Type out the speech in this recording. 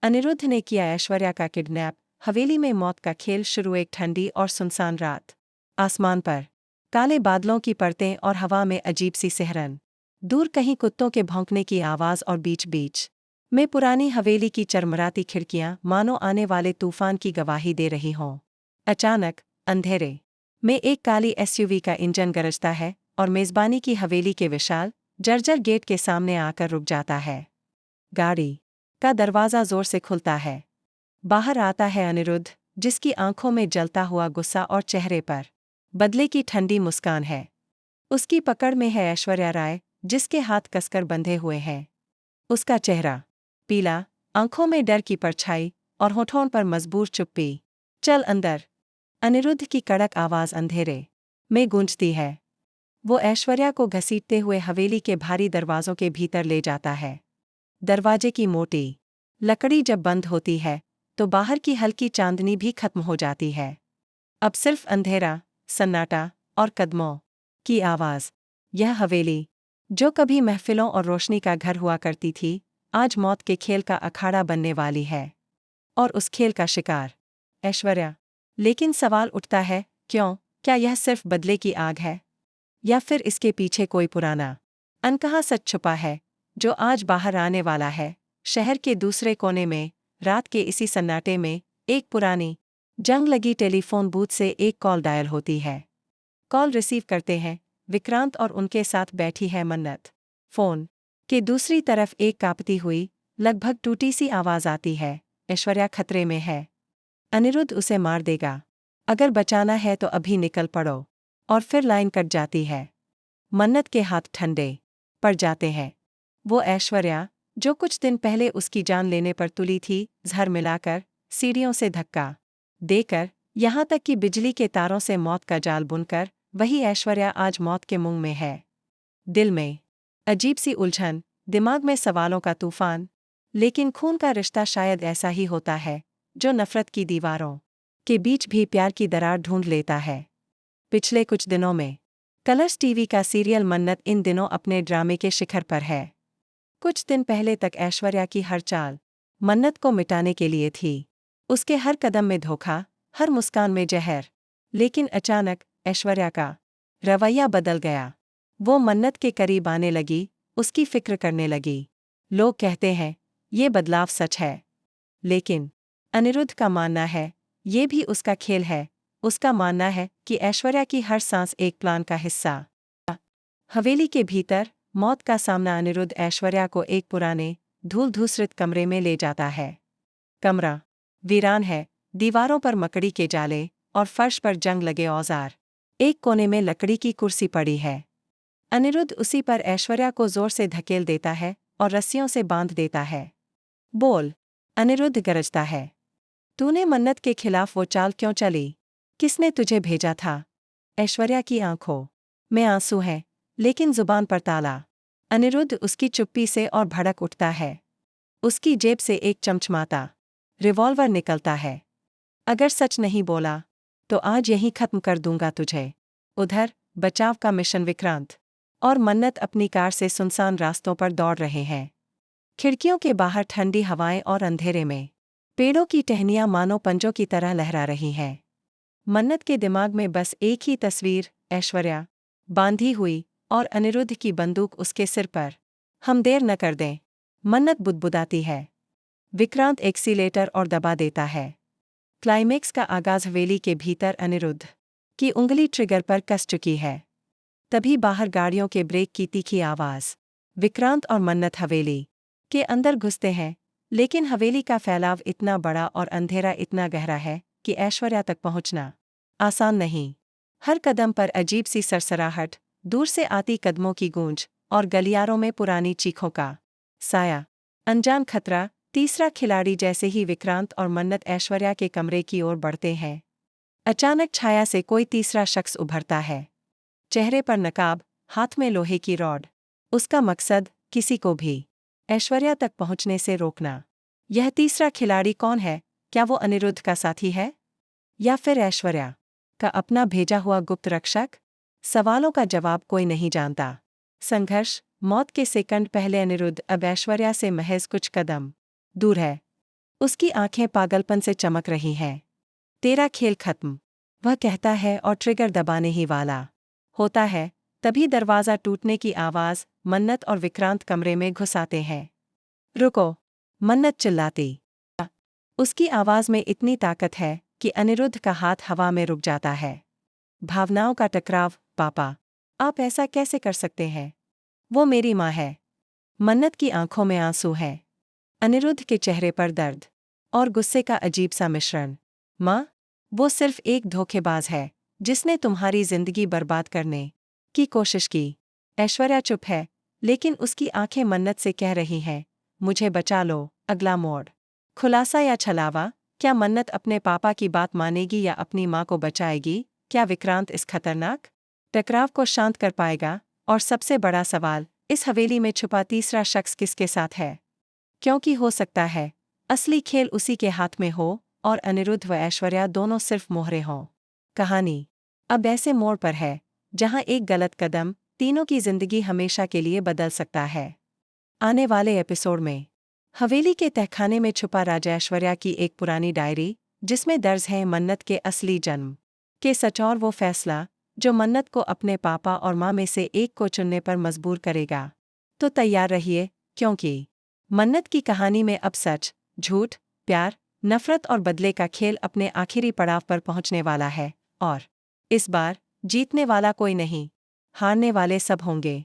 अनिरुद्ध ने किया ऐश्वर्या का किडनैप, हवेली में मौत का खेल शुरू। एक ठंडी और सुनसान रात। आसमान पर काले बादलों की परतें और हवा में अजीब सी सिहरन। दूर कहीं कुत्तों के भौंकने की आवाज़ और बीच बीच में पुरानी हवेली की चरमराती खिड़कियां मानो आने वाले तूफान की गवाही दे रही हों। अचानक अंधेरे में एक काली एसयूवी का इंजन गरजता है और मेज़बानी की हवेली के विशाल जर्जर गेट के सामने आकर रुक जाता है। गाड़ी का दरवाज़ा जोर से खुलता है। बाहर आता है अनिरुद्ध, जिसकी आंखों में जलता हुआ गुस्सा और चेहरे पर बदले की ठंडी मुस्कान है। उसकी पकड़ में है ऐश्वर्या राय, जिसके हाथ कसकर बंधे हुए हैं। उसका चेहरा पीला, आंखों में डर की परछाई और होठों पर मजबूर चुप्पी। चल अंदर, अनिरुद्ध की कड़क आवाज़ अंधेरे में गूंजती है। वो ऐश्वर्या को घसीटते हुए हवेली के भारी दरवाजों के भीतर ले जाता है। दरवाजे की मोटी लकड़ी जब बंद होती है तो बाहर की हल्की चांदनी भी खत्म हो जाती है। अब सिर्फ अंधेरा, सन्नाटा और कदमों की आवाज़। यह हवेली, जो कभी महफिलों और रोशनी का घर हुआ करती थी, आज मौत के खेल का अखाड़ा बनने वाली है। और उस खेल का शिकार ऐश्वर्या। लेकिन सवाल उठता है, क्यों? क्या यह सिर्फ बदले की आग है, या फिर इसके पीछे कोई पुराना अनकहा सच छुपा है जो आज बाहर आने वाला है? शहर के दूसरे कोने में रात के इसी सन्नाटे में एक पुरानी जंग लगी टेलीफोन बूथ से एक कॉल डायल होती है। कॉल रिसीव करते हैं विक्रांत और उनके साथ बैठी है मन्नत। फोन के दूसरी तरफ एक कांपती हुई, लगभग टूटी सी आवाज आती है, ऐश्वर्या खतरे में है। अनिरुद्ध उसे मार देगा। अगर बचाना है तो अभी निकल पड़ो। और फिर लाइन कट जाती है। मन्नत के हाथ ठंडे पड़ जाते हैं। वो ऐश्वर्या, जो कुछ दिन पहले उसकी जान लेने पर तुली थी, झर मिलाकर सीढ़ियों से धक्का देकर यहाँ तक कि बिजली के तारों से मौत का जाल बुनकर, वही ऐश्वर्या आज मौत के मुंह में है। दिल में अजीब सी उलझन, दिमाग में सवालों का तूफान। लेकिन खून का रिश्ता शायद ऐसा ही होता है, जो नफरत की दीवारों के बीच भी प्यार की दरार ढूंढ लेता है। पिछले कुछ दिनों में कलर्स टीवी का सीरियल मन्नत इन दिनों अपने ड्रामे के शिखर पर है। कुछ दिन पहले तक ऐश्वर्या की हर चाल मन्नत को मिटाने के लिए थी। उसके हर कदम में धोखा, हर मुस्कान में जहर। लेकिन अचानक ऐश्वर्या का रवैया बदल गया। वो मन्नत के करीब आने लगी, उसकी फिक्र करने लगी। लोग कहते हैं ये बदलाव सच है, लेकिन अनिरुद्ध का मानना है ये भी उसका खेल है। उसका मानना है कि ऐश्वर्या की हर सांस एक प्लान का हिस्सा। हवेली के भीतर मौत का सामना। अनिरुद्ध ऐश्वर्या को एक पुराने धूल धूसरित कमरे में ले जाता है। कमरा वीरान है, दीवारों पर मकड़ी के जाले और फर्श पर जंग लगे औजार। एक कोने में लकड़ी की कुर्सी पड़ी है। अनिरुद्ध उसी पर ऐश्वर्या को जोर से धकेल देता है और रस्सियों से बांध देता है। बोल, अनिरुद्ध गरजता है। तूने मन्नत के खिलाफ वो चाल क्यों चली? किसने तुझे भेजा था? ऐश्वर्या की आंखों में आंसू हैं, लेकिन जुबान पर ताला। अनिरुद्ध उसकी चुप्पी से और भड़क उठता है। उसकी जेब से एक चमचमाता रिवॉल्वर निकलता है। अगर सच नहीं बोला तो आज यहीं खत्म कर दूंगा तुझे। उधर बचाव का मिशन विक्रांत और मन्नत अपनी कार से सुनसान रास्तों पर दौड़ रहे हैं। खिड़कियों के बाहर ठंडी हवाएं और अंधेरे में पेड़ों की टहनियां मानो पंजों की तरह लहरा रही हैं। मन्नत के दिमाग में बस एक ही तस्वीर, ऐश्वर्या बांधी हुई और अनिरुद्ध की बंदूक उसके सिर पर। हम देर न कर दें, मन्नत बुदबुदाती है। विक्रांत एक्सीलेटर और दबा देता है। क्लाइमेक्स का आगाज हवेली के भीतर। अनिरुद्ध की उंगली ट्रिगर पर कस चुकी है। तभी बाहर गाड़ियों के ब्रेक की तीखी आवाज। विक्रांत और मन्नत हवेली के अंदर घुसते हैं, लेकिन हवेली का फैलाव इतना बड़ा और अंधेरा इतना गहरा है कि ऐश्वर्या तक पहुंचना आसान नहीं। हर कदम पर अजीब सी सरसराहट, दूर से आती कदमों की गूंज और गलियारों में पुरानी चीखों का साया। अनजान खतरा। तीसरा खिलाड़ी। जैसे ही विक्रांत और मन्नत ऐश्वर्या के कमरे की ओर बढ़ते हैं, अचानक छाया से कोई तीसरा शख्स उभरता है। चेहरे पर नकाब, हाथ में लोहे की रॉड। उसका मकसद किसी को भी ऐश्वर्या तक पहुंचने से रोकना। यह तीसरा खिलाड़ी कौन है? क्या वो अनिरुद्ध का साथी है, या फिर ऐश्वर्या का अपना भेजा हुआ गुप्त रक्षक? सवालों का जवाब कोई नहीं जानता। संघर्ष। मौत के सेकंड पहले अनिरुद्ध अब ऐश्वर्या से महज कुछ कदम दूर है। उसकी आंखें पागलपन से चमक रही हैं। तेरा खेल खत्म, वह कहता है और ट्रिगर दबाने ही वाला होता है, तभी दरवाज़ा टूटने की आवाज़ मन्नत और विक्रांत कमरे में घुस आते हैं। रुको, मन्नत चिल्लाती। उसकी आवाज़ में इतनी ताकत है कि अनिरुद्ध का हाथ हवा में रुक जाता है। भावनाओं का टकराव, पापा, आप ऐसा कैसे कर सकते हैं? वो मेरी माँ है। मन्नत की आंखों में आंसू हैं। अनिरुद्ध के चेहरे पर दर्द और गुस्से का अजीब सा मिश्रण। माँ, वो सिर्फ एक धोखेबाज है जिसने तुम्हारी जिंदगी बर्बाद करने की कोशिश की। ऐश्वर्या चुप है, लेकिन उसकी आंखें मन्नत से कह रही हैं, मुझे बचा लो। अगला मोड़, खुलासा या छलावा। क्या मन्नत अपने पापा की बात मानेगी या अपनी माँ को बचाएगी? क्या विक्रांत इस खतरनाक टकराव को शांत कर पाएगा? और सबसे बड़ा सवाल, इस हवेली में छुपा तीसरा शख्स किसके साथ है? क्योंकि हो सकता है असली खेल उसी के हाथ में हो और अनिरुद्ध व ऐश्वर्या दोनों सिर्फ मोहरे हों। कहानी अब ऐसे मोड़ पर है जहां एक गलत कदम तीनों की जिंदगी हमेशा के लिए बदल सकता है। आने वाले एपिसोड में हवेली के तहखाने में छुपा राजा ऐश्वर्या की एक पुरानी डायरी, जिसमें दर्ज है मन्नत के असली जन्म के सच और वो फैसला जो मन्नत को अपने पापा और माँ में से एक को चुनने पर मजबूर करेगा। तो तैयार रहिए, क्योंकि मन्नत की कहानी में अब सच, झूठ, प्यार, नफरत और बदले का खेल अपने आखिरी पड़ाव पर पहुंचने वाला है। और इस बार जीतने वाला कोई नहीं, हारने वाले सब होंगे।